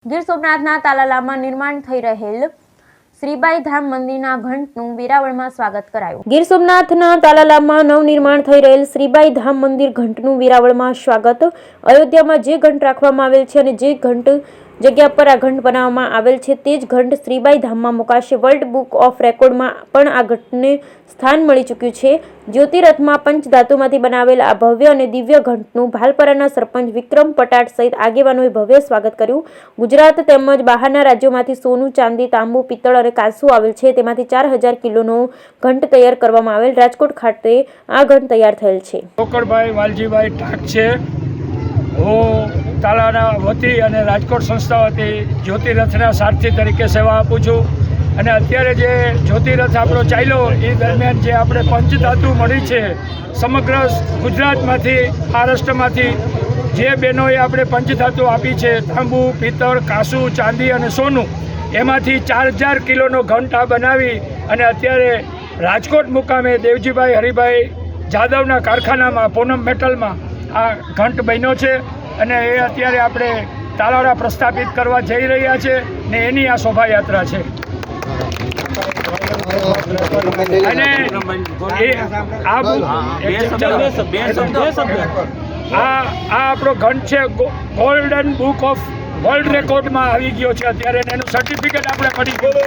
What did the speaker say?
ગીર સોમનાથના તાલાલામાં નિર્માણ થઈ રહેલ શ્રીબાઈ ધામ મંદિરના ઘંટનું વેરાવળમાં સ્વાગત કરાયું। ગીર સોમનાથના તાલાલામાં નવનિર્માણ થઈ રહેલ શ્રીબાઈ ધામ મંદિર ઘંટનું વેરાવળમાં સ્વાગત। અયોધ્યામાં જે ઘંટ રાખવામાં આવેલ છે અને જે ઘંટ જગ્યા પર આ ઘંટ બનાવવામાં આવેલ છે તે જ ઘંટ શ્રીબાઈ ધામમાં મુકાશે। વર્લ્ડ બુક ઓફ રેકોર્ડમાં પણ આ ઘંટને સ્થાન મળી ચૂક્યું છે। જ્યોતિરથમાં પંચધાતુમાંથી બનાવેલ આ ભવ્ય અને દિવ્ય ઘંટનું ભાલપરાના સરપંચ વિક્રમ પટાટ સહિત આગેવાનોએ ભવ્ય સ્વાગત કર્યું। ગુજરાત તેમજ બહારના રાજ્યોમાંથી સોનું, ચાંદી, તાંબુ, પિત્તળ અને કાંસુ આવેલ છે, તેમાંથી 4000 કિલોનો ઘંટ તૈયાર કરવામાં આવેલ। રાજકોટ ખાતે આ ઘંટ તૈયાર થયેલ છે। ઠોકરભાઈ વાલજીભાઈ ઠાક છે। હું તાલાના વતી અને રાજકોટ સંસ્થા વતી જ્યોતિરથના સારથી તરીકે સેવા આપું છું અને અત્યારે જે જ્યોતિરથ આપણો ચાલ્યો એ દરમિયાન જે આપણે પંચધાતુ મળી છે સમગ્ર ગુજરાતમાંથી, મહારાષ્ટ્રમાંથી જે બહેનોએ આપણે પંચધાતુ આપી છે, તાંબુ, પિત્તળ, કાંસુ, ચાંદી અને સોનું, એમાંથી 4000 કિલોનો ઘંટ આ બનાવી અને અત્યારે રાજકોટ મુકામે દેવજીભાઈ હરિભાઈ જાદવના કારખાનામાં પૂનમ મેટલમાં આ ઘંટ બન્યો છે અને એ અત્યારે આપણે તાલાળા પ્રસ્થાપિત કરવા જઈ રહ્યા છે ને એની આ શોભાયાત્રા છે। અને આ આપણો ઘંટ છે ગોલ્ડન બુક ઓફ વર્લ્ડ રેકોર્ડમાં આવી ગયો છે અત્યારે, એનું સર્ટિફિકેટ આપણે મળી ગયું।